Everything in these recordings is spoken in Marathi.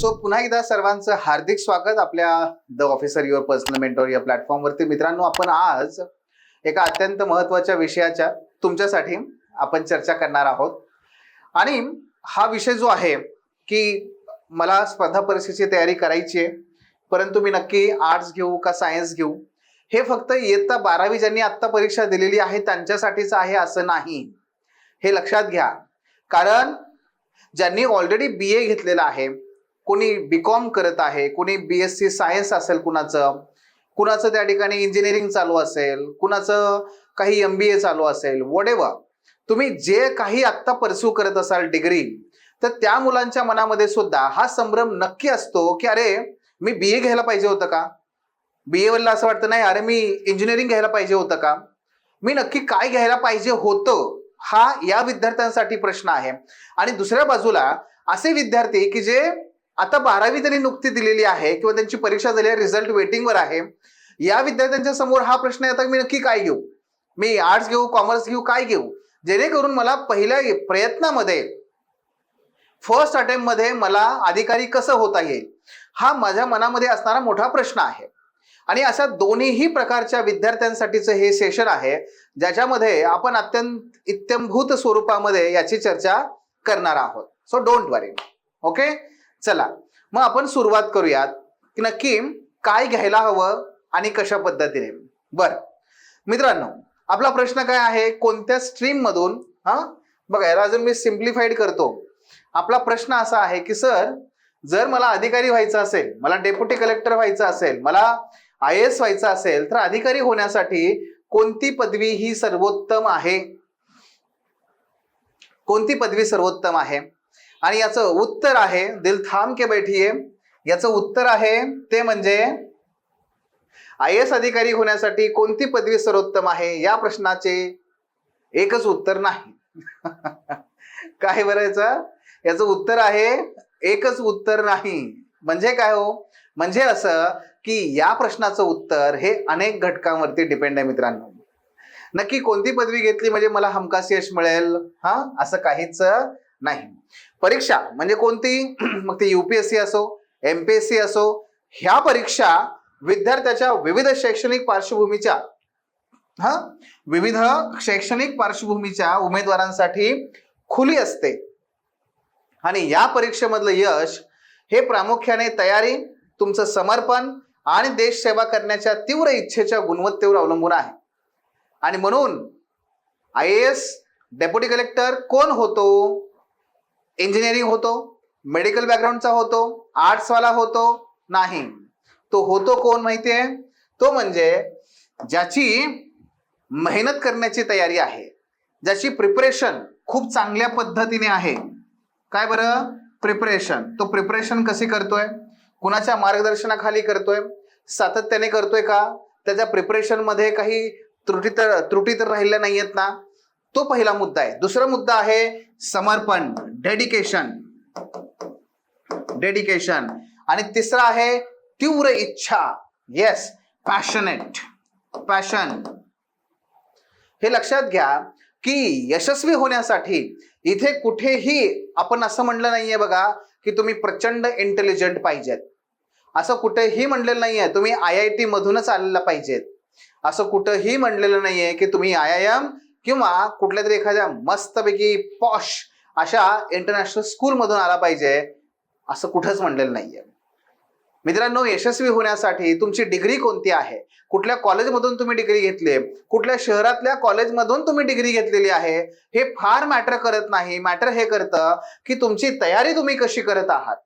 सो पुन्हा एकदा सर्वांचं हार्दिक स्वागत आपल्या the officer your personal mentor या प्लॅटफॉर्मवरती. मित्रांनो, आपण आज एका अत्यंत महत्त्वाच्या विषयाच्या तुमच्यासाठी आपण चर्चा करणार आहोत. आणि हा विषय जो आहे की मला स्पर्धा परीक्षेची तयारी करायची आहे, परंतु मी नक्की आर्ट्स घेऊ का सायन्स घेऊ, हे फक्त इयत्ता 12वी ज्यांनी आत्ता परीक्षा दिलेली आहे त्यांच्यासाठीच आहे असं नाही, हे लक्षात घ्या. कारण ज्यांनी ऑलरेडी BA घेतलेला आहे, कोणी BCom करत आहे, कोणी BSc सायन्स असेल, कुणाचं त्या ठिकाणी इंजिनिअरिंग चालू असेल, कुणाचं काही MBA चालू असेल, व्हॉटएव्हर तुम्ही जे काही आत्ता परस्यू करत असाल डिग्री, तर त्या मुलांच्या मनामध्ये सुद्धा हा संभ्रम नक्की असतो की अरे मी BA घ्यायला पाहिजे होतं का, BA वरला असं वाटतं नाही अरे मी इंजिनिअरिंग घ्यायला पाहिजे होतं का, मी नक्की काय घ्यायला पाहिजे होतं, हा या विद्यार्थ्यांसाठी प्रश्न आहे. आणि दुसऱ्या बाजूला असे विद्यार्थी की जे आता 12वी त्यांनी नुकती दिलेली आहे किंवा त्यांची परीक्षा झाली आहे, रिझल्ट वेटिंगवर आहे, या विद्यार्थ्यांच्या समोर हा प्रश्न येतो मी नक्की काय घेऊ, मी आर्ट्स घेऊ, कॉमर्स घेऊ, काय घेऊ, जेणेकरून मला पहिल्या प्रयत्नामध्ये फर्स्ट अटेम्प्ट मध्ये मला अधिकारी कसं होता येईल, हा माझ्या मनामध्ये असणारा मोठा प्रश्न आहे. आणि अशा दोन्हीही प्रकारच्या विद्यार्थ्यांसाठीचं हे सेशन आहे, ज्याच्यामध्ये आपण अत्यंत इत्थंभूत स्वरूपामध्ये याची चर्चा करणार आहोत. So don't worry. ओके, चला मग आपण सुरुवात करूयात की नक्की काय घ्यायला हवं आणि कशा पद्धतीने. बरं मित्रांनो, आपला प्रश्न काय आहे, कोणत्या स्ट्रीम मधून, बघा याला अजून मी सिम्प्लिफाईड करतो. आपला प्रश्न असा आहे की सर, जर मला अधिकारी व्हायचं असेल, मला डेप्युटी कलेक्टर व्हायचं असेल, मला IAS व्हायचं असेल, तर अधिकारी होण्यासाठी कोणती पदवी ही सर्वोत्तम आहे, कोणती पदवी सर्वोत्तम आहे. आणि याचं उत्तर आहे, दिल थांब के बैठिए, याचं उत्तर आहे ते म्हणजे IAS अधिकारी होण्यासाठी कोणती पदवी सर्वोत्तम आहे, या प्रश्नाचे एकच उत्तर नाही. काय बरं, याचं उत्तर आहे एकच उत्तर नाही. म्हणजे काय हो, म्हणजे असं की या प्रश्नाचं उत्तर हे अनेक घटकांवरती डिपेंड आहे. मित्रांनो, नक्की कोणती पदवी घेतली म्हणजे मला हमखास यश मिळेल, असं काहीच नाही. परीक्षा म्हणजे कोणती, मग ती UPSC असो, MPSC असो, ह्या परीक्षा विद्यार्थ्याच्या विविध शैक्षणिक पार्श्वभूमीच्या उमेदवारांसाठी खुली असते. आणि या परीक्षेमधलं यश हे प्रामुख्याने तयारी, तुमचं समर्पण आणि देश सेवा करण्याच्या तीव्र इच्छेच्या गुणवत्तेवर अवलंबून आहे. आणि म्हणून IAS डेप्युटी कलेक्टर कोण होतो, इंजिनिअरिंग होतो, मेडिकल बॅकग्राऊंडचा होतो, आर्ट्सवाला होतो, नाही. तो होतो कोण माहितीये, तो म्हणजे ज्याची मेहनत करण्याची तयारी आहे, ज्याची प्रिपरेशन खूप चांगल्या पद्धतीने आहे. काय बरं, प्रिपरेशन. तो प्रिपरेशन कशी करतोय, कुणाच्या मार्गदर्शनाखाली करतोय, सातत्याने करतोय का, त्याच्या प्रिपरेशन मध्ये काही त्रुटी तर राहिल्या नाहीयेत ना, तो पहिला मुद्दा आहे. दुसरा मुद्दा आहे समर्पण, डेडिकेशन. आणि तिसरा आहे तीव्र इच्छा, येस, पॅशन. हे लक्षात घ्या की यशस्वी होण्यासाठी इथे कुठेही आपण असं म्हणलं नाहीये बघा की तुम्ही प्रचंड इंटेलिजंट पाहिजेत, असं कुठेही म्हणलेलं नाहीये तुम्ही IIT मधूनच आलेला पाहिजेत, असं कुठंही म्हणलेलं नाहीये की तुम्ही IIM किंवा कुठल्या तरी एखाद्या मस्तपैकी पॉश अशा इंटरनॅशनल स्कूल मधून आला पाहिजे, असं कुठंच म्हणलेलं नाहीये. मित्रांनो, यशस्वी होण्यासाठी तुमची डिग्री कोणती आहे, कुठल्या कॉलेजमधून तुम्ही डिग्री घेतली, कुठल्या शहरातल्या कॉलेजमधून तुम्ही डिग्री घेतलेली आहे, हे फार मॅटर करत नाही. मॅटर हे करतं की तुमची तयारी तुम्ही कशी करत आहात,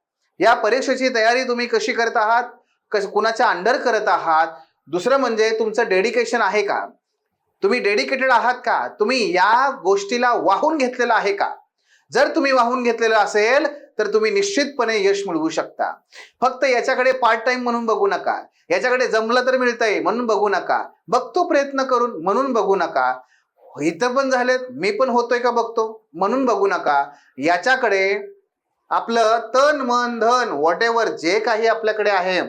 या परीक्षेची तयारी तुम्ही कशी करत आहात, कुणाच्या अंडर करत आहात. दुसरं म्हणजे तुमचं डेडिकेशन आहे का, तुम्ही डेडिकेटेड आहात का, तुम्ही या गोष्टीला वाहून घेतलेलं आहे का. जर तुम्ही वाहून घेतलेलं असेल तर तुम्ही निश्चितपणे यश मिळवू शकता. फक्त याच्याकडे पार्ट टाइम म्हणून बघू नका, याच्याकडे जमलं तर मिळतंय म्हणून बघू नका, बघतो प्रयत्न करून म्हणून बघू नका, इथं पण झालेत मी पण होतोय का बघतो म्हणून बघू नका. याच्याकडे आपलं तन मन धन व्हॉटएव्हर जे काही आपल्याकडे आहे,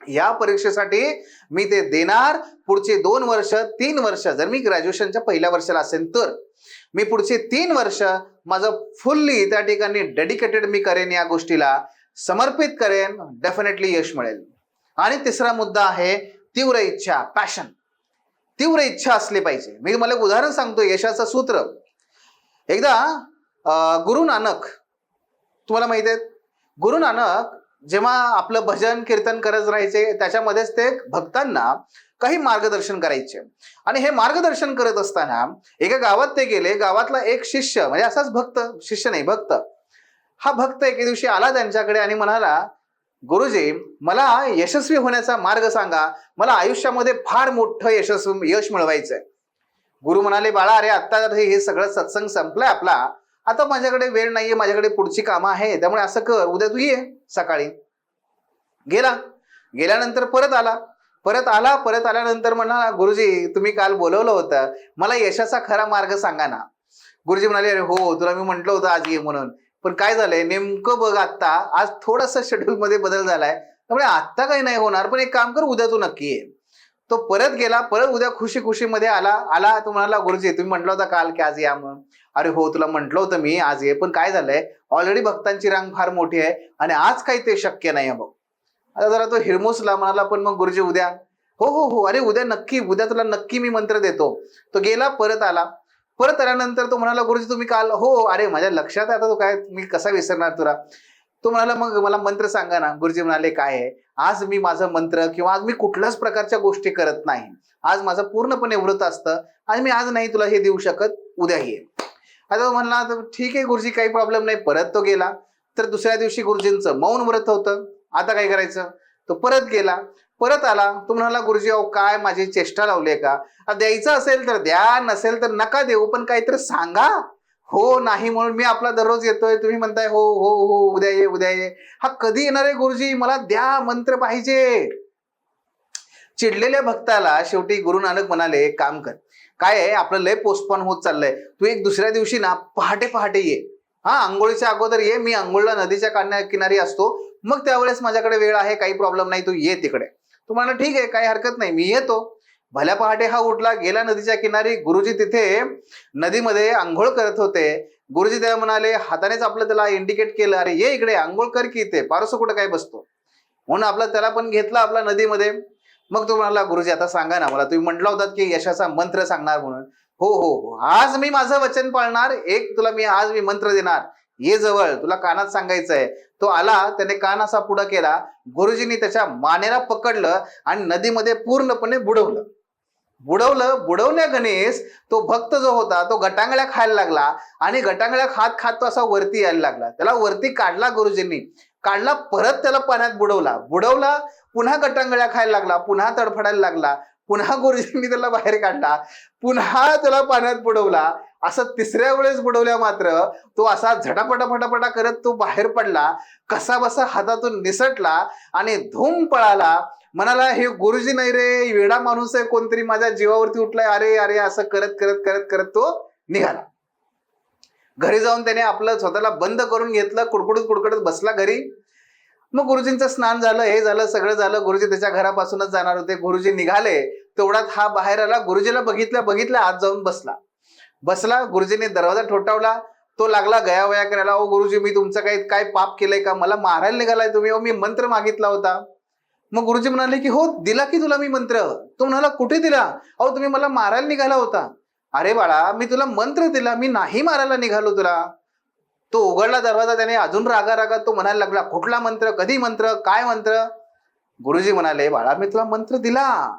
या परीक्षेसाठी मी ते देणार. पुढचे 2 वर्ष 3 वर्ष, जर मी ग्रॅज्युएशनच्या पहिल्या वर्षाला असेल तर मी पुढचे 3 वर्ष माझं फुल्ली त्या ठिकाणी डेडिकेटेड मी करेन या गोष्टीला, समर्पित करेन, डेफिनेटली यश मिळेल. आणि तिसरा मुद्दा आहे तीव्र इच्छा, पॅशन. तीव्र इच्छा असली पाहिजे. मी तुम्हाला एक उदाहरण सांगतो यशाचं सूत्र. एकदा गुरु नानक, तुम्हाला माहिती आहे, गुरु नानक जेव्हा आपलं भजन कीर्तन करत राहायचे, त्याच्यामध्येच ते भक्तांना काही मार्गदर्शन करायचे. आणि हे मार्गदर्शन करत असताना एका गावात ते गेले. गावातला एक शिष्य, म्हणजे असाच भक्त, शिष्य नाही भक्त, हा भक्त एके दिवशी आला त्यांच्याकडे आणि म्हणाला, गुरुजी मला यशस्वी होण्याचा मार्ग सांगा, मला आयुष्यामध्ये फार मोठं यश मिळवायचंय. गुरु म्हणाले, बाळा अरे आत्ता हे सगळं सत्संग संपलाय आपला, आता माझ्याकडे वेळ नाहीये, माझ्याकडे पुढची कामं आहे, त्यामुळे असं कर, उद्या तू ये सकाळी. गेल्यानंतर परत आल्यानंतर म्हणाला, गुरुजी तुम्ही काल बोलवलं होतं, मला यशाचा खरा मार्ग सांगा ना. गुरुजी म्हणाले, अरे हो तुला मी म्हंटल होतं आज ये म्हणून, पण काय झालंय नेमकं बघ, आता आज थोडासा शेड्यूल मध्ये बदल झालाय, त्यामुळे आत्ता काही नाही होणार, पण एक काम कर, उद्या तू नक्की ये. तो परत गेला, परत उद्या खुशी मध्ये आला तो म्हणाला, गुरुजी तुम्ही म्हटलं होता काल की आज या म्हणून. अरे हो तुला म्हटलं होतं मी आज ये, पण काय झालंय ऑलरेडी भक्तांची रांग फार मोठी आहे आणि आज काही ते शक्य नाही बघ. आता जरा तो हिरमोसला, म्हणाला पण मग गुरुजी उद्या. हो हो हो अरे उद्या नक्की, उद्या तुला नक्की मी मंत्र देतो. तो गेला, परत आल्यानंतर तो म्हणाला, गुरुजी तुम्ही काल, हो अरे माझ्या लक्षात आहे, आता तो काय मी कसा विसरणार तुला. तो म्हणाला, मग मला मंत्र सांगा ना. गुरुजी म्हणाले, काय आहे, आज मी माझं मंत्र किंवा आज मी कुठल्याच प्रकारच्या गोष्टी करत नाही, आज माझं पूर्णपणे व्रत असतं आणि मी आज नाही तुला हे देऊ शकत, उद्या ये. आता तो म्हणला, ठीक आहे गुरुजी काही प्रॉब्लेम नाही. परत तो गेला, तर दुसऱ्या दिवशी गुरुजींचं मौन व्रत होतं. आता काय करायचं, तो परत गेला, परत आला. तो म्हणाला, गुरुजी अहो काय माझी चेष्टा लावली का, द्यायचं असेल तर द्या, नसेल तर नका देऊ, पण काहीतरी सांगा. हो नाही म्हणून मी आपला दररोज येतोय, तुम्ही म्हणताय हो हो हो उद्या ये. हा कधी येणार आहे गुरुजी, मला द्या, मंत्र पाहिजे. चिडलेल्या भक्ताला शेवटी गुरु नानक म्हणाले, एक काम कर, काय आहे आपलं लय पोस्टपोन होत चाललंय, तू एक दुसऱ्या दिवशी ना पहाटे ये. हा आंघोळीच्या अगोदर ये, मी आंघोळला नदीच्या किनारी असतो, मग त्यावेळेस माझ्याकडे वेळ आहे, काही प्रॉब्लेम नाही, तू ये तिकडे. तू म्हणा ठीक आहे काही हरकत नाही, मी येतो. भल्या पहाटे हा उठला, गेला नदीच्या किनारी. गुरुजी तिथे नदीमध्ये आंघोळ करत होते. गुरुजी त्या म्हणाले, हातानेच आपलं त्याला इंडिकेट केलं, अरे ये इकडे आंघोळ कर की, इथे पारसं कुठं काय बसतो, म्हणून आपला त्याला पण घेतला आपला नदीमध्ये. मग तो म्हणाला, गुरुजी आता सांगा ना मला, तुम्ही म्हटला होतात की यशाचा मंत्र सांगणार म्हणून. हो हो हो आज मी माझं वचन पाळणार, एक तुला आज मी मंत्र देणार, ये जवळ, तुला कानात सांगायचंय. तो आला, त्याने कान असा पुढं केला, गुरुजींनी त्याच्या मानेला पकडलं आणि नदीमध्ये पूर्णपणे बुडवण्यागणेस तो भक्त जो होता तो गटांगळ्या खायला लागला आणि गटांगळ्या खात तो असा वरती यायला लागला. त्याला वरती काढला गुरुजींनी, काढला, परत त्याला पाण्यात बुडवला, पुन्हा गटांगळ्या खायला लागला, पुन्हा तडफडायला लागला, पुन्हा गुरुजींनी त्याला बाहेर काढला, पुन्हा त्याला पाण्यात बुडवला. असं तिसऱ्या वेळेस बुडवल्या मात्र तो असा झटापटा करत तो बाहेर पडला, कसा बसा हातातून निसटला आणि धूम पळाला. म्हणाला, हे गुरुजी नाही रे, वेडा माणूस आहे कोणतरी, माझ्या जीवावरती उठलाय, अरे अरे असं करत तो निघाला. घरी जाऊन त्याने आपलं स्वतःला बंद करून घेतलं, कुडकुडत बसला घरी. मग गुरुजींचं स्नान झालं, हे झालं, सगळं झालं. गुरुजी त्याच्या घरापासूनच जाणार होते. गुरुजी निघाले, तेवढ्यात हा बाहेर आला. गुरुजीला बघितलं आत जाऊन बसला. गुरुजीने दरवाजा ठोठावला. तो लागला गयावया करायला, ओ गुरुजी मी तुमचं काय पाप केलंय का, मला मारायला निघालाय तुम्ही, मी मंत्र मागितला होता. मग गुरुजी म्हणाले की हो दिला की तुला मी मंत्र. तो म्हणाला, कुठे दिला, अहो तुम्ही मला मारायला निघाला होता. अरे बाळा मी तुला मंत्र दिला, मी नाही मारायला निघालो तुला. तो उघडला दरवाजा, त्याने अजून रागात तो म्हणायला लागला, कुठला मंत्र, कधी मंत्र, काय मंत्र. गुरुजी म्हणाले, बाळा मी तुला मंत्र दिला.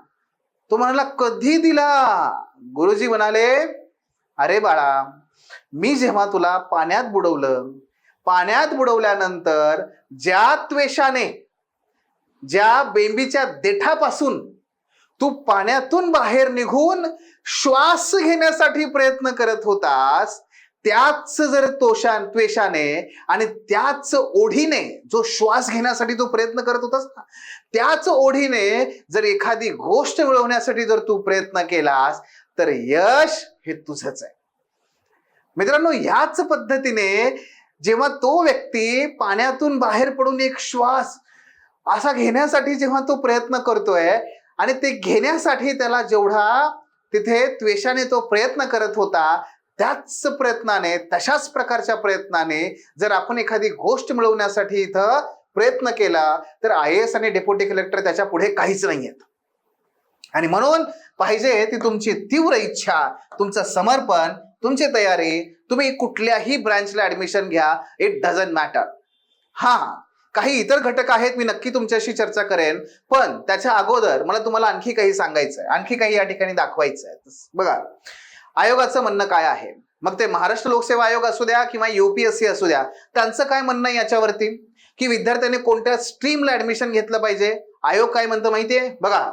तो म्हणाला, कधी दिला. गुरुजी म्हणाले, अरे बाळा मी जेव्हा तुला पाण्यात बुडवल्यानंतर ज्या त्वेषाने, ज्या बेंबीच्या देठापासून तू पाण्यातून बाहेर निघून श्वास घेण्यासाठी प्रयत्न करत होतास, त्याच जर त्वेषाने आणि त्याच ओढीने जो श्वास घेण्यासाठी तू प्रयत्न करत होतास, त्याच ओढीने जर एखादी गोष्ट मिळवण्यासाठी जर तू प्रयत्न केलास तर यश हे तुझंच आहे. मित्रांनो, याच पद्धतीने जेव्हा तो व्यक्ती पाण्यातून बाहेर पडून एक श्वास असा घेण्यासाठी जेव्हा तो प्रयत्न करतोय आणि ते घेण्यासाठी त्याला जेवढा तिथे त्वेषाने तो प्रयत्न करत होता, त्याच प्रयत्नाने, तशाच प्रकारच्या प्रयत्नाने जर आपण एखादी गोष्ट मिळवण्यासाठी इथं प्रयत्न केला तर IAS आणि डेप्युटी कलेक्टर त्याच्या पुढे काहीच नाहीयेत. आणि म्हणून पाहिजे ती तुमची तीव्र इच्छा, तुमचं समर्पण, तुमची तयारी. तुम्ही कुठल्याही ब्रँचला ऍडमिशन घ्या, इट डझंट मॅटर. हा, काही इतर घटक आहेत, मी नक्की तुमच्याशी चर्चा करेन, पण त्याच्या अगोदर मला तुम्हाला आणखी काही सांगायचं आहे, आणखी काही या ठिकाणी दाखवायचं आहे. बघा आयोगाचं म्हणणं काय आहे, मग ते महाराष्ट्र लोकसेवा आयोग असू द्या किंवा UPSC असू द्या, त्यांचं काय म्हणणं आहे याच्यावरती, की विद्यार्थ्यांनी कोणत्या स्ट्रीमला ऍडमिशन घेतलं पाहिजे. आयोग काय म्हणतं माहितीये, बघा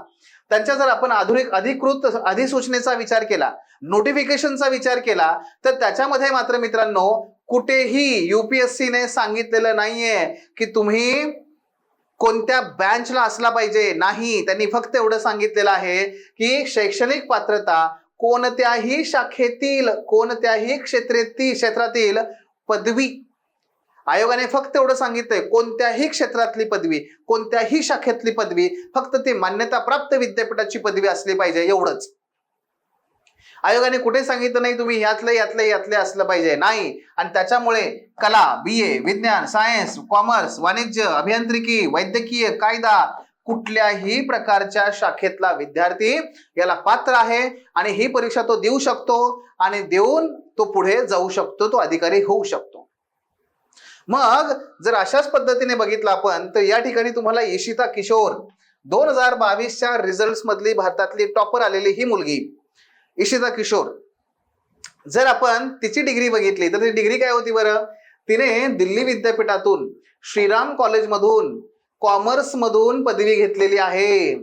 त्यांच्या जर आपण अधिकृत अधिसूचनेचा विचार केला, नोटिफिकेशनचा विचार केला, तर त्याच्यामध्ये मात्र मित्रांनो कुठेही UPSCने सांगितलेलं नाहीये की तुम्ही कोणत्या बँचला असला पाहिजे. नाही, त्यांनी फक्त एवढं सांगितलेलं आहे की शैक्षणिक पात्रता कोणत्याही शाखेतील, कोणत्याही क्षेत्रातील पदवी. आयोगाने फक्त एवढं सांगितलंय, कोणत्याही क्षेत्रातली पदवी, कोणत्याही शाखेतली पदवी, फक्त ती मान्यताप्राप्त विद्यापीठाची पदवी असली पाहिजे, एवढंच. आयोगाने कुठे सांगितलं नाही तुम्ही यातले असलं पाहिजे, नाही. आणि त्याच्यामुळे कला, BA, विज्ञान, सायन्स, कॉमर्स, वाणिज्य, अभियांत्रिकी, वैद्यकीय, कायदा, कुठल्याही प्रकारच्या शाखेतला विद्यार्थी याला पात्र आहे आणि ही परीक्षा तो देऊ शकतो आणि देऊन तो पुढे जाऊ शकतो, तो अधिकारी होऊ शकतो. मग जर अशाच पद्धतीने बघितलं आपण तर या ठिकाणी तुम्हाला इशिता किशोर 2022च्या रिझल्ट मधली भारतातली टॉपर आलेली ही मुलगी इशिता किशोर, जर आपण तिची डिग्री बघितली तर ती डिग्री काय होती बरं, तिने दिल्ली विद्यापीठातून श्रीराम कॉलेजमधून कॉमर्स मधून पदवी घेतलेली आहे.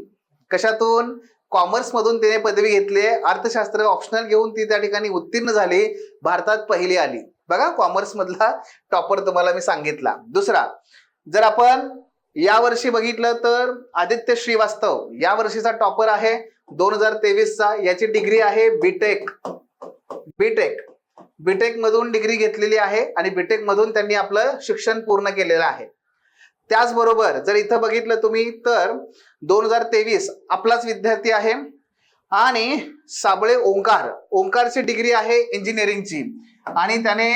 कशातून? कॉमर्स मधून तिने पदवी घेतली. अर्थशास्त्र ऑप्शनल घेऊन ती त्या ठिकाणी उत्तीर्ण झाली, भारतात पहिली आली. बघा कॉमर्स मधला टॉपर तुम्हाला मी सांगितला. दुसरा जर आपण या वर्षी बघितलं तर आदित्य श्रीवास्तव या वर्षीचा टॉपर आहे 2023चा. याची डिग्री आहे बीटेक मधून डिग्री घेतलेली आहे आणि बीटेक मधून त्यांनी आपलं शिक्षण पूर्ण केलेलं आहे. त्याचबरोबर जर इथं बघितलं तुम्ही तर 2023 आपलाच विद्यार्थी आहे आणि साबळे ओंकारची डिग्री आहे इंजिनिअरिंगची आणि त्याने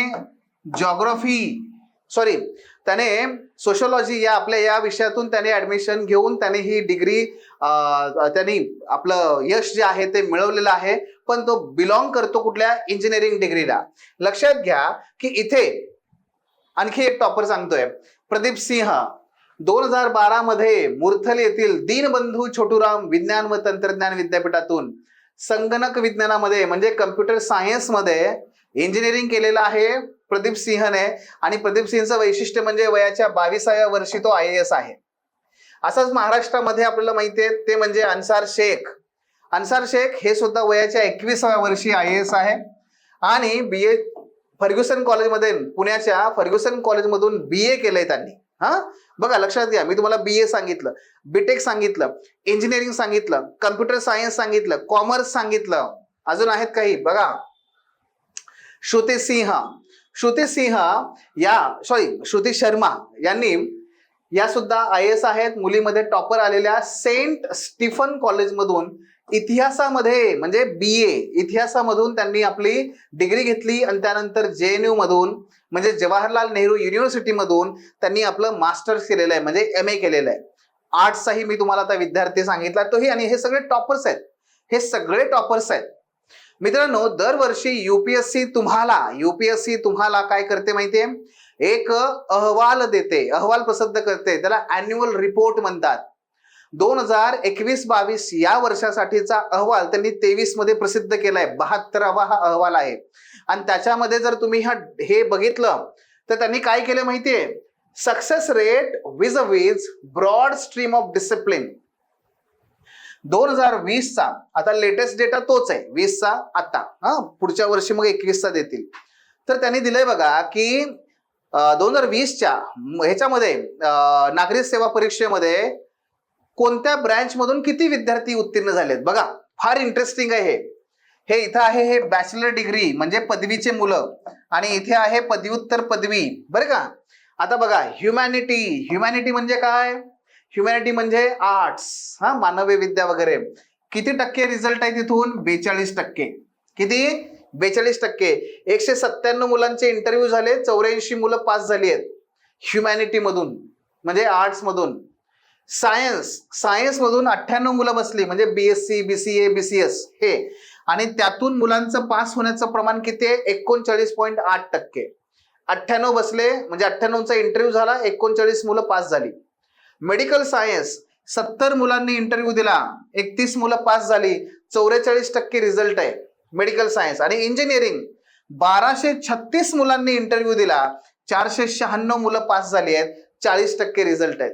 त्याने सोशोलॉजी या आपल्या या विषयातून त्याने ऍडमिशन घेऊन त्याने ही डिग्री त्यांनी आपलं यश जे आहे ते मिळवलेलं आहे. पण तो बिलॉंग करतो कुठल्या इंजिनिअरिंग डिग्रीला. लक्षात घ्या की इथे आणखी एक टॉपर सांगतोय, प्रदीप सिंह 2012 मध्ये मुरथल येथील दीनबंधू छोटूराम विज्ञान व तंत्रज्ञान विद्यापीठातून संगणक विज्ञानामध्ये म्हणजे कम्प्युटर सायन्स मध्ये इंजिनिअरिंग केलेलं आहे प्रदीप सिंहने. आणि प्रदीप सिंहचं वैशिष्ट्य म्हणजे वयाच्या 22व्या वर्षी तो IAS आहे. असंच महाराष्ट्रामध्ये आपल्याला माहिती आहे ते म्हणजे अन्सार शेख हे सुद्धा वयाच्या 21व्या वर्षी IAS आहे आणि BA फर्ग्युसन कॉलेजमध्ये, पुण्याच्या फर्ग्युसन कॉलेजमधून BA केलंय त्यांनी. हा बघा लक्षात घ्या, मी तुम्हाला BA सांगितलं, बीटेक सांगितलं, इंजिनिअरिंग सांगितलं, कम्प्युटर सायन्स सांगितलं, कॉमर्स सांगितलं, अजून आहेत काही. बघा श्रुती शर्मा यांनी या सुद्धा IAS आहेत. मुलीमध्ये टॉपर आलेल्या सेंट स्टीफन कॉलेजमधून इतिहासामध्ये म्हणजे BA इतिहासामधून त्यांनी आपली डिग्री घेतली आणि त्यानंतर JNU मधून म्हणजे जवाहरलाल नेहरू युनिव्हर्सिटी मधून त्यांनी आपलं मास्टर्स केलेलं आहे म्हणजे MA केलेलं आहे. आर्ट्सचाही मी तुम्हाला आता विद्यार्थी सांगितला तोही. आणि हे सगळे टॉपर्स आहेत, मित्रांनो. दरवर्षी UPSC तुम्हाला काय करते माहितीये, एक अहवाल देते, अहवाल प्रसिद्ध करते, त्याला अॅन्युअल रिपोर्ट म्हणतात. 2021-22 या वर्षासाठीचा अहवाल त्यांनी 23 मध्ये प्रसिद्ध केलाय. 72वा हा अहवाल आहे. आणि त्याच्यामध्ये जर तुम्ही हे बघितलं तर त्यांनी काय केलं माहितीये, सक्सेस रेट विज ब्रॉड स्ट्रीम ऑफ डिसिप्लिन 2020चा आता लेटेस्ट डेटा तोच आहे 20चा आता, पुढच्या वर्षी मग 21चा देतील. तर त्यांनी दिलंय बघा की 2020च्या ह्याच्यामध्ये नागरी सेवा परीक्षेमध्ये कोणत्या ब्रँच मधून किती विद्यार्थी उत्तीर्ण झालेत. बघा फार इंटरेस्टिंग आहे हे इथं आहे हे बॅचलर डिग्री म्हणजे पदवीचे मुलं आणि इथे आहे पदव्युत्तर पदवी, बरं का. आता बघा ह्युमॅनिटी म्हणजे काय, ह्युमॅनिटी म्हणजे आर्ट्स, मानवी विद्या वगैरे. किती टक्के रिझल्ट आहे तिथून, 42%. किती, 42%. 197 मुलांचे इंटरव्ह्यू झाले, 84 मुलं पास झाली आहेत ह्युमॅनिटी मधून. म्हणजे आर्ट्स मधून. सायन्स मधून 98 मुलं बसली, म्हणजे बीएससी, बीसीए, बीसीएस हे, आणि त्यातून मुलांचं पास होण्याचं प्रमाण किती आहे? 39.8%. 98 बसले म्हणजे 98चा इंटरव्ह्यू झाला, 39 मुलं पास झाली. मेडिकल सायन्स 70 मुलांनी इंटरव्ह्यू दिला, 31 मुलं पास झाली, 44% रिझल्ट आहे मेडिकल सायन्स. आणि इंजिनिअरिंग 1236 मुलांनी इंटरव्ह्यू दिला, 496 मुलं पास झाली आहेत, 40% रिझल्ट आहेत.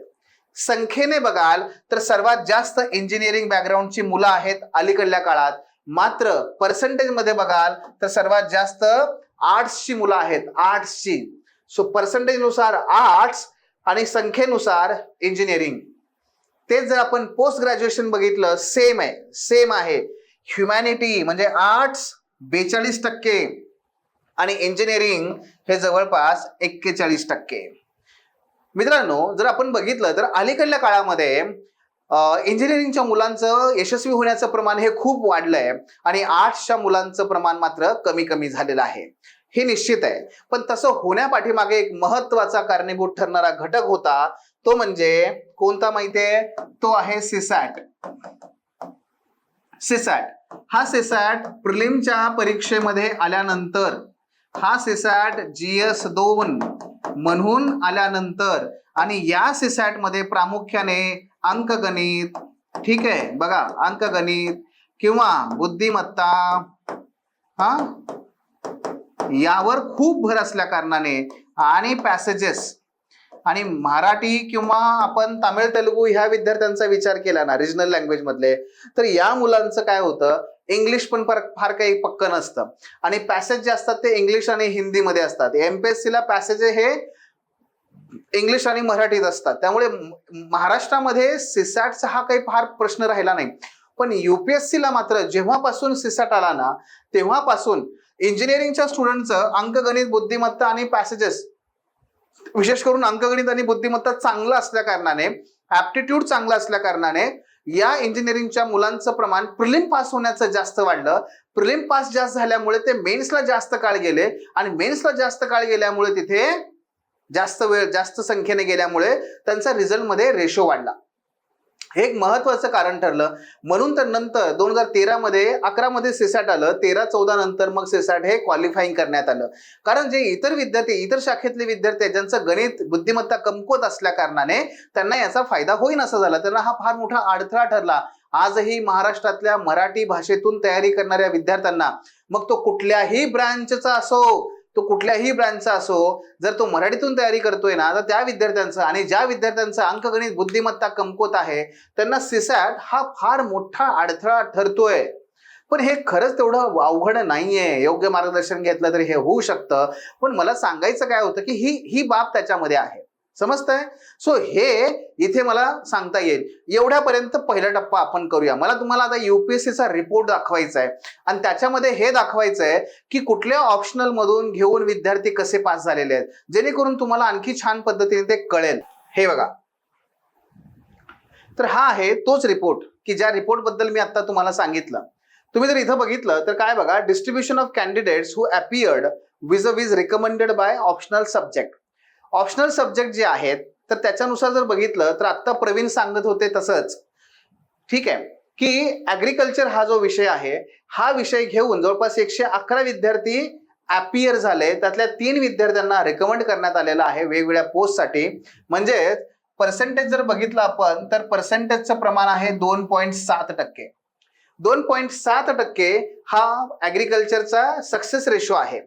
संख्येने बघाल तर सर्वात जास्त इंजिनिअरिंग बॅकग्राऊंडची मुलं आहेत अलीकडल्या काळात. मात्र पर्सेंटेज मध्ये बघाल तर सर्वात जास्त आर्ट्सची मुलं आहेत, आर्ट्सची. सो पर्सेंटेज नुसार आर्ट्स आणि संख्येनुसार इंजिनिअरिंग. तेच जर आपण पोस्ट ग्रॅज्युएशन बघितलं, सेम आहे. ह्युमॅनिटी म्हणजे आर्ट्स 42% आणि इंजिनिअरिंग हे जवळपास 41%. मित्रांनो, जर आपण बघितलं तर अलीकडल्या काळामध्ये इंजिनिअरिंगच्या मुलांचं यशस्वी होण्याचं प्रमाण हे खूप वाढलंय आणि आर्ट्सच्या मुलांचं प्रमाण मात्र कमी झालेलं आहे. हे निश्चित आहे. पण तसं होण्यापाठीमागे एक महत्वाचा कारणीभूत ठरणारा घटक होता, तो म्हणजे कोणता माहितीये? तो आहे सीसॅट. हा सीसॅट प्रिलिमच्या परीक्षेमध्ये आल्यानंतर, हा सीसॅट GS2 म्हणून आल्यानंतर, आणि या सीसॅट मध्ये प्रामुख्याने अंकगणित, ठीक आहे बघा, अंकगणित किंवा बुद्धिमत्ता यावर खूप भर असल्या कारणाने, आणि पॅसेजेस, आणि मराठी किंवा आपण तामिळ तेलुगू ह्या विद्यार्थ्यांचा विचार केला ना रिजनल लँग्वेज मधले, तर या मुलांचं काय होतं, इंग्लिश पण फार काही पक्क नसतं, आणि पॅसेज जे असतात ते इंग्लिश आणि हिंदी मध्ये असतात. MPSC ला पॅसेज हे इंग्लिश आणि मराठीत असतात. त्यामुळे महाराष्ट्रामध्ये सीसॅटचा हा काही फार प्रश्न राहिला नाही. पण UPSC ला मात्र जेव्हापासून सीसॅट आला ना, तेव्हापासून इंजिनिअरिंगच्या स्टुडंटचं अंकगणित, बुद्धिमत्ता आणि पॅसेजेस, विशेष करून अंकगणित आणि बुद्धिमत्ता चांगलं असल्या कारणाने, ऍप्टिट्यूड चांगला असल्या कारणाने या इंजिनिअरिंगच्या मुलांचं प्रमाण प्रिलिम पास होण्याचं जास्त वाढलं. प्रिलिम पास जास्त झाल्यामुळे ते मेन्सला जास्त काळ गेले, आणि मेन्सला जास्त काळ गेल्यामुळे तिथे जास्त वेळ, जास्त संख्येने गेल्यामुळे त्यांचा रिझल्ट मध्ये रेशो वाढला. हे एक महत्वाचं कारण ठरलं. म्हणून तर नंतर 2013 मध्ये 11 मध्ये सीसॅट आलं, 13-14 नंतर मग सीसॅट हे क्वालिफाईंग करण्यात आलं. कारण जे इतर विद्यार्थी, इतर शाखेतले विद्यार्थी ज्यांचं गणित, बुद्धिमत्ता कमकुवत असल्या कारणाने त्यांना याचा फायदा होईन असं झालं. त्यांना हा फार मोठा अडथळा ठरला. आजही महाराष्ट्रातल्या मराठी भाषेतून तयारी करणाऱ्या विद्यार्थ्यांना, मग तो कुठल्याही ब्रँचचा असो, तो कुठल्याही ब्रँचचा असो, जर तो मराठीतून तयारी करतोय ना, तर त्या विद्यार्थ्यांचं, आणि ज्या विद्यार्थ्यांचं अंकगणित, बुद्धिमत्ता कमकुवत आहे, त्यांना सीसॅट हा फार मोठा अडथळा ठरतोय. पण हे खरंच तेवढं अवघड नाहीये. योग्य मार्गदर्शन घेतलं तर हे होऊ शकतं. पण मला सांगायचं काय होतं की ही बाब त्याच्यामध्ये आहे. समजतंय? सो हे इथे मला सांगता येईल. एवढ्यापर्यंत पहिला टप्पा आपण करूया. मला तुम्हाला आता UPSCचा रिपोर्ट दाखवायचा आहे, आणि त्याच्यामध्ये हे दाखवायचं आहे की कुठल्या ऑप्शनल मधून घेऊन विद्यार्थी कसे पास झालेले आहेत, जेणेकरून तुम्हाला आणखी छान पद्धतीने ते कळेल. हे बघा, तर हा आहे तोच रिपोर्ट की ज्या रिपोर्ट बद्दल मी आता तुम्हाला सांगितलं. तुम्ही जर इथं बघितलं तर काय बघा, distribution of candidates who appeared was recommended by optional subject. Optional subject जे आहेत तर त्याच्यानुसार जर बघितलं तर आता प्रवीण सांगत होते तसंच, ठीक आहे, की ऍग्रिकल्चर हा जो विषय आहे, हा विषय घेऊन जवळपास 111 विद्यार्थी अपीयर झाले. त्यातल्या 3 विद्यार्थ्यांना रेकमेंड करण्यात आलेला आहे वेगवेगळ्या पोस्टसाठी. म्हणजे पर्सेंटेज जर बघितलं आपण तर पर्सेंटेजचं प्रमाण आहे 2.7%. 2.7% हा ऍग्रिकल्चरचा सक्सेस रेशो आहे.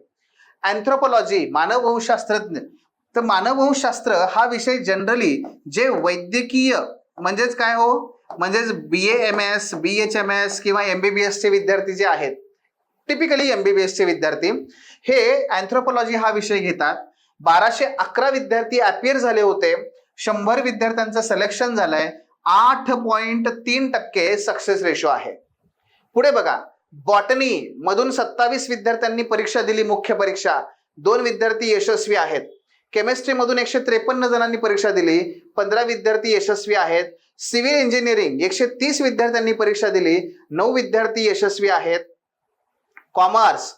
अँथ्रोपॉलॉजी, मानववंशशास्त्रज्ञ, तर मानववंशशास्त्र हा विषय जनरली जे वैद्यकीय, म्हणजेच काय हो, म्हणजेच BAMS, BHMS किंवा MBBS चे विद्यार्थी जे आहेत, टिपिकली MBBS चे विद्यार्थी हे अँथ्रोपॉलॉजी हा विषय घेतात. 1211 विद्यार्थी अपीयर झाले होते. 100 विद्यार्थ्यांचं सिलेक्शन झालंय. 8.3% सक्सेस रेशो आहे. पुढे बघा, बॉटनी मधून 27 विद्यार्थ्यांनी परीक्षा दिली, मुख्य परीक्षा. 2 विद्यार्थी यशस्वी आहेत. केमिस्ट्री मधून 153 जणांनी परीक्षा दिली, 15 विद्यार्थी यशस्वी आहेत. सिव्हिल इंजिनिअरिंग 130 विद्यार्थ्यांनी परीक्षा दिली, 9 विद्यार्थी यशस्वी आहेत. कॉमर्स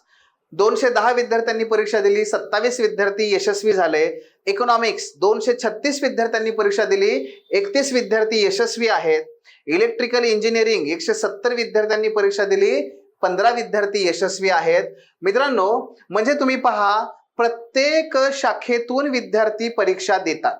210 विद्यार्थ्यांनी परीक्षा दिली, 27 विद्यार्थी यशस्वी झाले. इकॉनॉमिक्स 236 विद्यार्थ्यांनी परीक्षा दिली, 31 विद्यार्थी यशस्वी आहेत. इलेक्ट्रिकल इंजिनिअरिंग 170 विद्यार्थ्यांनी परीक्षा दिली, 15 विद्यार्थी यशस्वी आहेत. मित्रांनो, म्हणजे तुम्ही पहा, प्रत्येक शाखेतून विद्यार्थी परीक्षा देतात.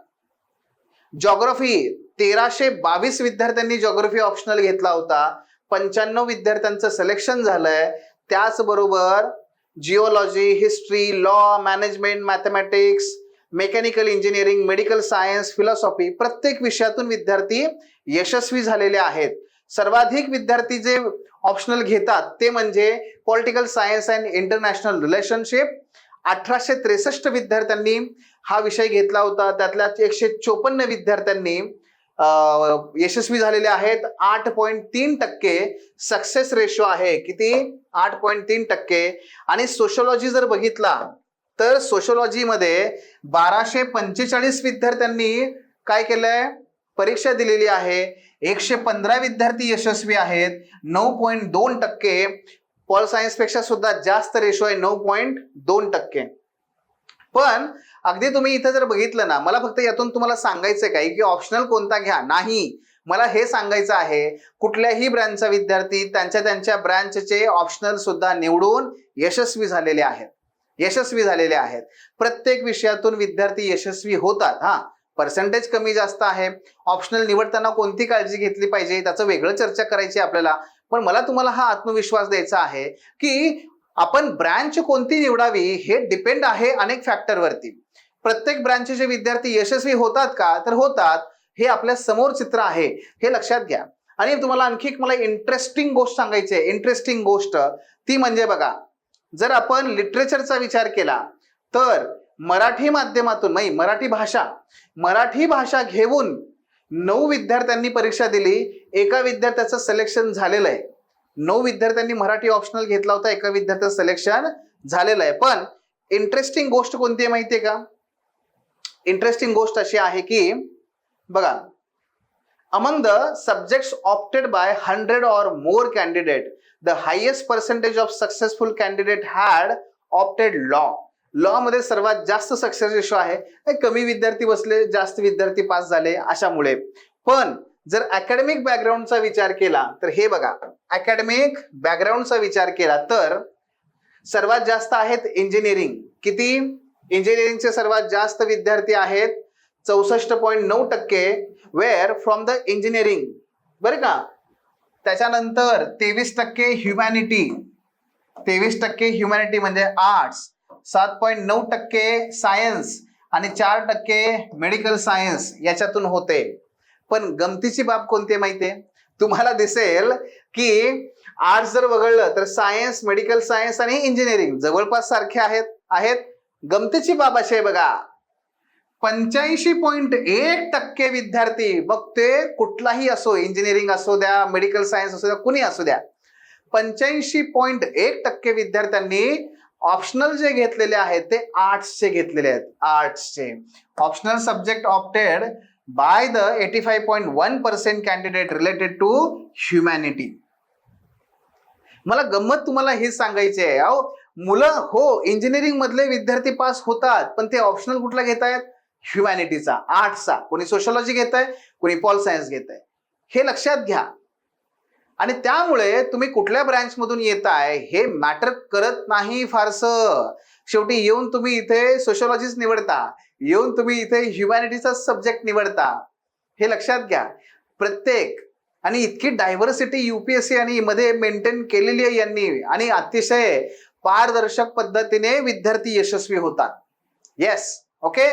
जॉग्राफी 1322 विद्यार्थ्यांनी जॉग्राफी ऑप्शनल घेतला होता, 95 विद्यार्थ्यांचं सिलेक्शन झालंय. त्याचबरोबर geology, history, law, management, mathematics, mechanical engineering, medical science, philosophy प्रत्येक विषयातून विद्यार्थी यशस्वी झालेले आहेत. सर्वाधिक विद्यार्थी जे ऑप्शनल घेतात ते म्हणजे political science and international relationship. 1863 विद्यार्थ्यांनी हा विषय घेतला होता, त्यातल्या 154 विद्यार्थ्यांनी यशस्वी झालेले आहेत. 8.3% सक्सेस रेशो आहे. किती? 8.3%. आणि सोशोलॉजी जर बघितला तर सोशोलॉजीमध्ये 1245 विद्यार्थ्यांनी काय केलंय? परीक्षा दिलेली आहे. 115 विद्यार्थी यशस्वी आहेत, 9.2%. पॉल सायन्स पेक्षा सुद्धा जास्त रेशो आहे, 9.2%. पण अगदी तुम्ही इथं जर बघितलं ना, मला फक्त यातून तुम्हाला सांगायचं काय की ऑप्शनल कोणता घ्या, नाही, मला हे सांगायचं आहे कुठल्याही ब्रँचचा विद्यार्थी त्यांच्या ब्रँचचे ऑप्शनल सुद्धा निवडून यशस्वी झालेले आहेत. प्रत्येक विषयातून विद्यार्थी यशस्वी होतात. हा, पर्सेंटेज कमी जास्त आहे. ऑप्शनल निवडताना कोणती काळजी घेतली पाहिजे त्याचं वेगळं चर्चा करायची आपल्याला. पण मला तुम्हाला हा आत्मविश्वास द्यायचा आहे की आपण ब्रँच कोणती निवडावी हे डिपेंड आहे अनेक फॅक्टरवरती. प्रत्येक ब्रँचचे विद्यार्थी यशस्वी होतात का? तर होतात. हे आपल्या समोर चित्र आहे, हे लक्षात घ्या. आणि तुम्हाला आणखी एक मला इंटरेस्टिंग गोष्ट सांगायची आहे. इंटरेस्टिंग गोष्ट ती म्हणजे बघा, जर आपण लिटरेचरचा विचार केला तर मराठी माध्यमातून मराठी भाषा घेऊन 9 विद्यार्थ्यांनी परीक्षा दिली, एका विद्यार्थ्याचं सिलेक्शन झालेलं आहे. 9 विद्यार्थ्यांनी मराठी ऑप्शनल घेतला होता, एका विद्यार्थ्याचं सिलेक्शन झालेलं आहे. पण इंटरेस्टिंग गोष्ट कोणती आहे माहितीये का? इंटरेस्टिंग गोष्ट अशी आहे की बघा, among the subjects opted by 100 or more candidate, the highest percentage of successful candidate had opted law. Law मध्ये सर्वात जास्त सक्सेस रेशो आहे. कमी विद्यार्थी बसले, जास्त विद्यार्थी पास झाले अशामुळे. पण जर अकॅडमिक बॅकग्राऊंडचा विचार केला तर हे बघा, अकॅडमिक बॅकग्राऊंडचा विचार केला तर सर्वात जास्त आहेत इंजिनिअरिंग. किती? इंजिनिअरिंगचे सर्वात जास्त विद्यार्थी आहेत 64.9%, वेअर फ्रॉम द इंजिनिअरिंग, बरं का. त्याच्यानंतर 23% ह्युमॅनिटी, 23% ह्युमॅनिटी म्हणजे आर्ट्स, 7.9% सायन्स आणि 4% मेडिकल सायन्स याच्यातून होते. पण गमतीची बाब कोणती माहितीये? तुम्हाला दिसेल की आर्ट्स जर वगळलं तर सायन्स, मेडिकल सायन्स आणि इंजिनिअरिंग जवळपास सारखे आहेत. गमतीची बाब अशी आहे बघा, 85.1% विद्यार्थी, मग ते कुठलाही असो, इंजिनिअरिंग असो द्या, मेडिकल सायन्स असो द्या, कुणी असू द्या, 85.1% विद्यार्थ्यांनी ऑप्शनल जे घेतलेले आहेत ते आर्ट्सचे घेतलेले आहेत. आर्ट्सचे optional subject opted by the 85.1% candidate related to humanity. मला गंमत तुम्हाला हे सांगायची आहे, अहो मुलं हो इंजिनिअरिंग मधले विद्यार्थी पास होतात, पण ते ऑप्शनल कुठला घेत आहेत? ह्युमॅनिटीचा, आर्ट्सचा. कोणी सोशोलॉजी घेत आहे, कोणी पॉल सायन्स घेत आहे, हे लक्षात घ्या. आणि त्यामुळे तुम्ही कुठल्या ब्रँच मधून येताय हे मॅटर करत नाही फारसं. शेवटी येऊन तुम्ही इथे सोशोलॉजीच निवडता, येऊन तुम्ही इथे ह्युमॅनिटीचा सब्जेक्ट निवडता, हे लक्षात घ्या. प्रत्येक आणि इतकी डायव्हर्सिटी युपीएससी आणि मध्ये मेंटेन केलेली आहे यांनी, आणि अतिशय पारदर्शक पद्धतीने विद्यार्थी यशस्वी होतात. Yes, okay.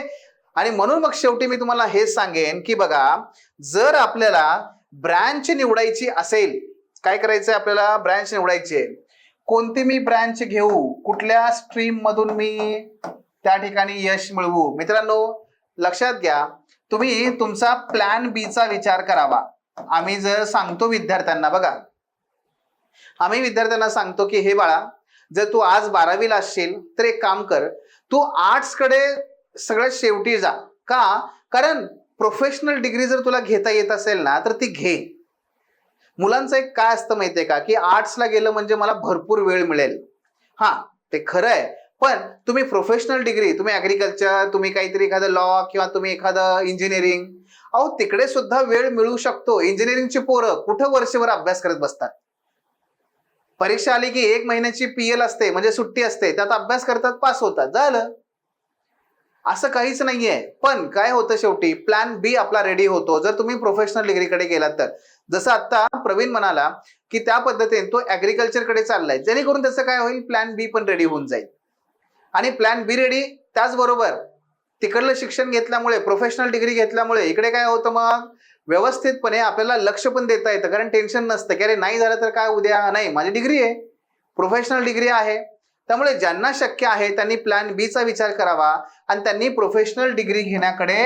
आणि म्हणून मग शेवटी मी तुम्हाला हे सांगेन की बघा, जर आपल्याला ब्रँच निवडायची असेल, काय करायचंय आपल्याला? ब्रँच निवडायची आहे. कोणती मी ब्रँच घेऊ, कुठल्या स्ट्रीम मधून मी त्या ठिकाणी यश मिळवू? मित्रांनो लक्षात घ्या, तुम्ही तुमचा प्लॅन बी चा विचार करावा. आम्ही जर सांगतो विद्यार्थ्यांना, बघा आम्ही विद्यार्थ्यांना सांगतो की हे बाळा, जर तू आज 12वीला असशील तर एक काम कर, तू आर्ट्स कडे सगळ्यात शेवटी जा. का? कारण प्रोफेशनल डिग्री जर तुला घेता येत असेल ना तर ती घे. मुलांचं एक काय असतं माहितीये का, की आर्ट्सला गेलं म्हणजे मला भरपूर वेळ मिळेल. हा, ते खरं आहे, पण तुम्ही प्रोफेशनल डिग्री, तुम्ही ऍग्रिकल्चर, तुम्ही काहीतरी एखादं लॉ किंवा तुम्ही एखादं इंजिनिअरिंग, अहो तिकडे सुद्धा वेळ मिळू शकतो. इंजिनिअरिंगची पोरं कुठं वर्षभर अभ्यास करत बसतात. परीक्षा आली की 1 महिन्याची PL असते, म्हणजे सुट्टी असते, त्यात अभ्यास करतात, पास होतात, झालं. असं काहीच नाहीये. पण काय होतं शेवटी प्लॅन बी आपला रेडी होतो जर तुम्ही प्रोफेशनल डिग्रीकडे गेलात तर. जसं आता प्रवीण म्हणाला की त्या पद्धतीने तो ऍग्रिकल्चरकडे चाललाय, जेणेकरून त्याचं काय होईल, प्लॅन बी पण रेडी होऊन जाईल. आणि प्लॅन बी रेडी, त्याचबरोबर तिकडलं शिक्षण घेतल्यामुळे, प्रोफेशनल डिग्री घेतल्यामुळे इकडे काय होतं, मग व्यवस्थितपणे आपल्याला लक्ष पण देता येतं, कारण टेन्शन नसतं की अरे नाही झालं तर काय उद्या, नाही माझी डिग्री आहे, प्रोफेशनल डिग्री आहे. त्यामुळे ज्यांना शक्य आहे त्यांनी प्लॅन बी चा विचार करावा आणि त्यांनी प्रोफेशनल डिग्री घेण्याकडे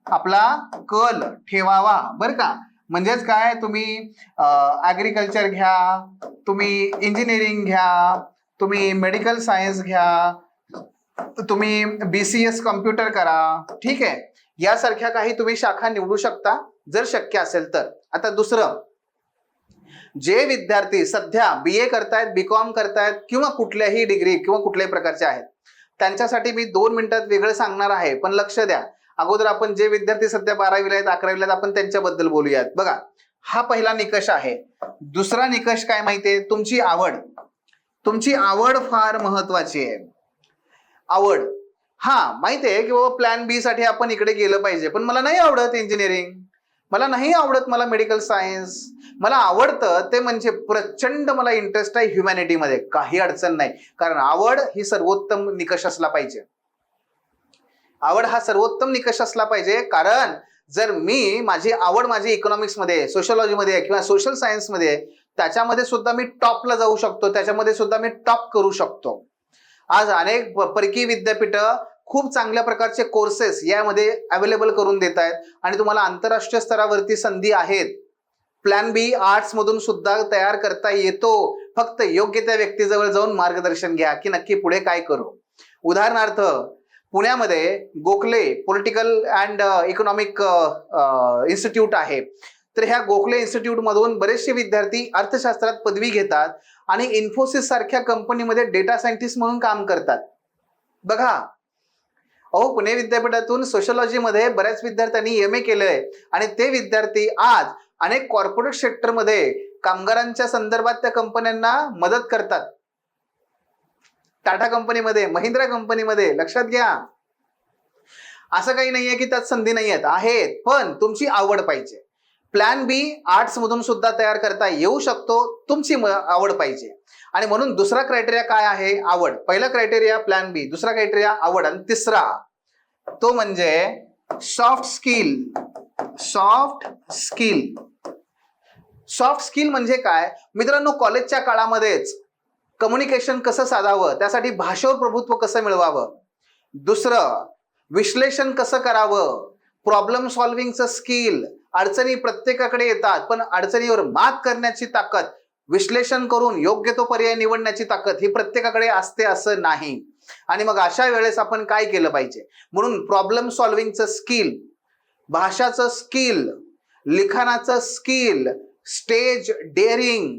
आपला कल ठेवावा, बरं का. म्हणजेच काय, तुम्ही ऍग्रिकल्चर घ्या, तुम्ही इंजिनिअरिंग घ्या, तुम्ही मेडिकल सायन्स घ्या, तुम्ही BCS कम्प्युटर करा, ठीक आहे. यासारख्या काही तुम्ही शाखा निवडू शकता जर शक्य असेल तर. आता दुसरं, जे विद्यार्थी सध्या BA करतायत, BCom करतायत किंवा कुठल्याही डिग्री किंवा कुठल्याही प्रकारचे आहेत, त्यांच्यासाठी मी 2 मिनिटात वेगळं सांगणार आहे, पण लक्ष द्या. अगोदर आपण जे विद्यार्थी सध्या 12वीला आहेत, 11वीला आहेत, आपण त्यांच्याबद्दल बोलूयात. बघा, हा पहिला निकष आहे. दुसरा निकष काय माहितीये, तुमची आवड. तुमची आवड फार महत्वाची आहे. आवड, हा माहितीये की बाबा प्लॅन बी साठी आपण इकडे गेलं पाहिजे, पण मला नाही आवडत इंजिनिअरिंग, मला नाही आवडत, मला मेडिकल सायन्स, मला आवडतं ते म्हणजे प्रचंड मला इंटरेस्ट आहे ह्युमॅनिटीमध्ये, काही अडचण नाही. कारण आवड ही सर्वोत्तम निकष असला पाहिजे. आवड हा सर्वोत्तम निकष असला पाहिजे. कारण जर मी माझी आवड माझी इकॉनॉमिक्समध्ये, सोशलॉजीमध्ये किंवा सोशल सायन्समध्ये, त्याच्यामध्ये सुद्धा मी टॉपला जाऊ शकतो, त्याच्यामध्ये सुद्धा मी टॉप करू शकतो. आज अनेक परकीय विद्यापीठं खूप चांगल्या प्रकारचे कोर्सेस यामध्ये अवेलेबल करून देत आहेत आणि तुम्हाला आंतरराष्ट्रीय स्तरावरती संधी आहेत. प्लॅन बी आर्ट्स मधून सुद्धा तयार करता येतो. फक्त योग्य त्या व्यक्तीजवळ जाऊन मार्गदर्शन घ्या की नक्की पुढे काय करू. उदाहरणार्थ, पुण्यामध्ये Gokhale political and economic institute आहे. तर ह्या गोखले इन्स्टिट्यूट मधून बरेचसे विद्यार्थी अर्थशास्त्रात पदवी घेतात आणि इन्फोसिस सारख्या कंपनीमध्ये डेटा सायंटिस्ट म्हणून काम करतात. बघा, अहो पुणे विद्यापीठातून सोशलॉजीमध्ये बऱ्याच विद्यार्थ्यांनी MA केलंय आणि ते विद्यार्थी आज अनेक कॉर्पोरेट सेक्टरमध्ये कामगारांच्या संदर्भात त्या कंपन्यांना मदत करतात. टाटा कंपनीमध्ये, महिंद्रा कंपनीमध्ये, लक्षात घ्या. असं काही नाहीये की त्यात संधी नाही आहेत, पण तुमची आवड पाहिजे. प्लॅन बी आर्ट्स मधून सुद्धा तयार करता येऊ शकतो, तुमची आवड पाहिजे. आणि म्हणून दुसरा क्रायटेरिया काय आहे, आवड. पहिला क्रायटेरिया प्लॅन बी, दुसरा क्रायटेरिया आवड, आणि तिसरा तो म्हणजे soft skill. Soft skill, soft skill म्हणजे काय मित्रांनो, कॉलेजच्या काळामध्येच कम्युनिकेशन कसं साधावं, त्यासाठी भाषेवर प्रभुत्व कसं मिळवावं, दुसरं विश्लेषण कसं करावं, प्रॉब्लेम सॉल्व्हिंगचं स्किल. अडचणी प्रत्येकाकडे येतात, पण अडचणीवर मात करण्याची ताकद, विश्लेषण करून योग्य तो पर्याय निवडण्याची ताकद ही प्रत्येकाकडे असते असं नाही. आणि मग अशा वेळेस आपण काय केलं पाहिजे, म्हणून प्रॉब्लेम सॉल्व्हिंगचं स्किल, भाषाचं स्किल, लिखाणाचं skill, stage daring,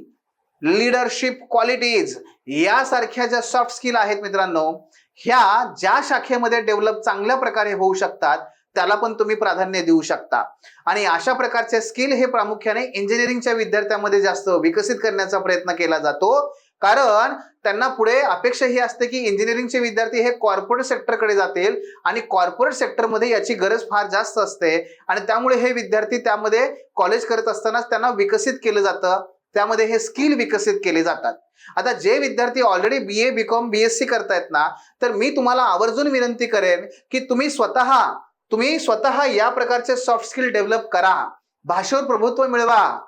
leadership qualities, यासारख्या ज्या सॉफ्ट स्किल आहेत मित्रांनो, ह्या ज्या शाखेमध्ये डेव्हलप चांगल्या प्रकारे होऊ शकतात त्याला पण तुम्ही प्राधान्य देऊ शकता. आणि अशा प्रकारचे स्किल हे प्रामुख्याने इंजिनिअरिंगच्या विद्यार्थ्यांमध्ये जास्त विकसित करण्याचा प्रयत्न केला जातो. कारण त्यांना पुढे अपेक्षा ही असते की इंजिनिअरिंगचे विद्यार्थी हे कॉर्पोरेट सेक्टरकडे जातील आणि कॉर्पोरेट सेक्टरमध्ये याची गरज फार जास्त असते आणि त्यामुळे हे विद्यार्थी त्यामध्ये कॉलेज करत असतानाच त्यांना विकसित केलं जातं, त्यामध्ये हे स्किल विकसित केले जातात. आता जे विद्यार्थी ऑलरेडी BA BCom BSc करतायत ना, तर मी तुम्हाला आवर्जून विनंती करेन की तुम्ही स्वतः या प्रकारचे सॉफ्ट स्किल डेव्हलप करा, भाषेवर प्रभुत्व मिळवा,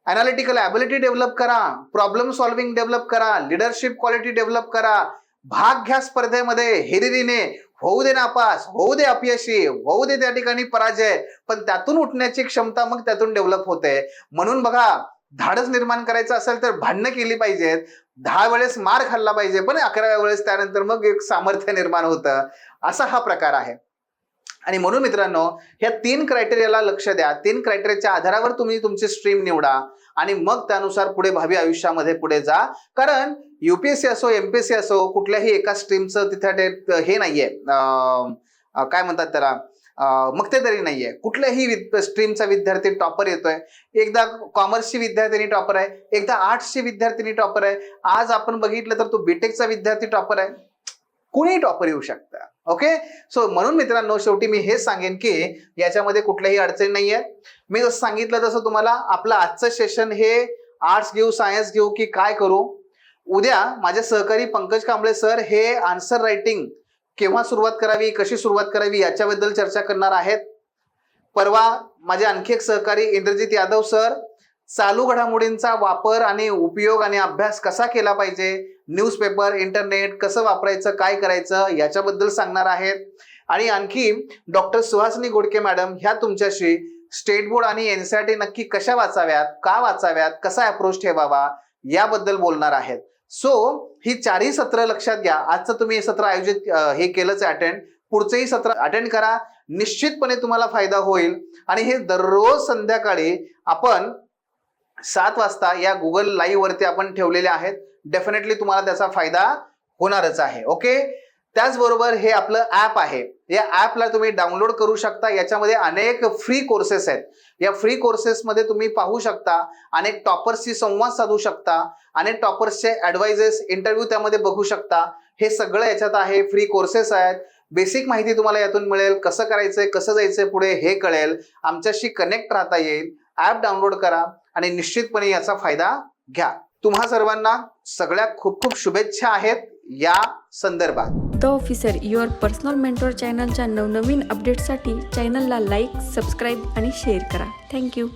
अनालिटिकल ॲबिलिटी डेव्हलप करा, प्रॉब्लेम सॉल्व्हिंग डेव्हलप करा, लीडरशिप क्वालिटी डेव्हलप करा, भाग घ्या स्पर्धेमध्ये हिरिरीने, होऊ दे नापास, होऊ दे अपयशी, होऊ दे त्या ठिकाणी पराजय, पण त्यातून उठण्याची क्षमता मग त्यातून डेव्हलप होते. म्हणून बघा, धाडस निर्माण करायचं असेल तर भांडणं केली पाहिजेत, 10 वेळेस मार खाल्ला पाहिजे, पण 11व्या वेळेस त्यानंतर मग एक सामर्थ्य निर्माण होतं. असा हा प्रकार आहे. आणि म्हणून मित्रांनो, ह्या 3 क्रायटेरियाला लक्ष द्या. 3 क्रायटेरियाच्या आधारावर तुम्ही तुमची स्ट्रीम निवडा आणि मग त्यानुसार पुढे भावी आयुष्यामध्ये पुढे जा. कारण UPSC असो MPSC असो कुठल्याही एका स्ट्रीमचं तिथे हे नाहीये, काय म्हणतात त्याला, मक्तेदारी नाहीये. कुठल्याही स्ट्रीमचा विद्यार्थी टॉपर येतोय. एकदा कॉमर्सची विद्यार्थिनी टॉपर आहे, एकदा आर्ट्सची विद्यार्थिनी टॉपर आहे, आज आपण बघितलं तर तो बीटेकचा विद्यार्थी टॉपर आहे. कुणीही टॉपर येऊ शकतं. ओके, सो म्हणून मित्रांनो शेवटी मी हेच सांगेन की याच्यामध्ये कुठल्याही अडचण नाहीये. मी जसं सांगितलं तसं तुम्हाला आपलं आजचं सेशन हे आर्ट्स घेऊ सायन्स घेऊ की काय करू, उद्या माझे सहकारी पंकज कांबळे सर हे आन्सर रायटिंग केव्हा सुरुवात करावी, कशी सुरुवात करावी याच्याबद्दल चर्चा करणार आहेत. परवा माझे आणखी एक सहकारी इंद्रजित यादव सर चालू घडामोडींचा वापर आणि उपयोग आणि अभ्यास कसा केला पाहिजे, न्यूजपेपर इंटरनेट कसं वापरायचं, काय करायचं याच्याबद्दल सांगणार आहेत. आणि आणखी डॉक्टर सुहासिनी गोडके मॅडम ह्या तुमच्याशी स्टेट बोर्ड आणि NCERT नक्की कशा वाचाव्यात, का वाचाव्यात, कसा अप्रोच ठेवावा याबद्दल बोलणार आहेत. सो ही 4ही सत्र लक्षात घ्या. आजचं तुम्ही हे सत्र आयोजित हे केलंच अटेंड, पुढचंही सत्र अटेंड करा, निश्चितपणे तुम्हाला फायदा होईल. आणि हे दररोज संध्याकाळी आपण 7 वाजता या गुगल लाईव्ह वरती आपण ठेवलेले आहेत. डेफिनेटली तुम्हाला त्याचा फायदा होणारच आहे. ओके, त्याचबरोबर हे आपलं ऍप आहे, या ऍपला तुम्ही डाउनलोड करू शकता. याच्यामध्ये अनेक फ्री कोर्सेस आहेत. या फ्री कोर्सेसमध्ये तुम्ही पाहू शकता, अनेक टॉपर्सशी संवाद साधू शकता, अनेक टॉपर्सचे ऍडवाइजेस इंटरव्ह्यू त्यामध्ये बघू शकता. हे सगळं याच्यात आहे, फ्री कोर्सेस आहेत. बेसिक माहिती तुम्हाला यातून मिळेल, कसं करायचंय कसं जायचंय पुढे हे कळेल, आमच्याशी कनेक्ट राहता येईल. ऍप डाउनलोड करा आणि निश्चितपणे याचा फायदा घ्या. तुम्हा सर्वांना सगळ्या खूप खूप शुभेच्छा आहेत या संदर्भात. The officer your personal mentor चॅनलच्या नवनवीन अपडेट्ससाठी चॅनलला लाईक, सबस्क्राईब आणि शेअर करा. थँक्यू.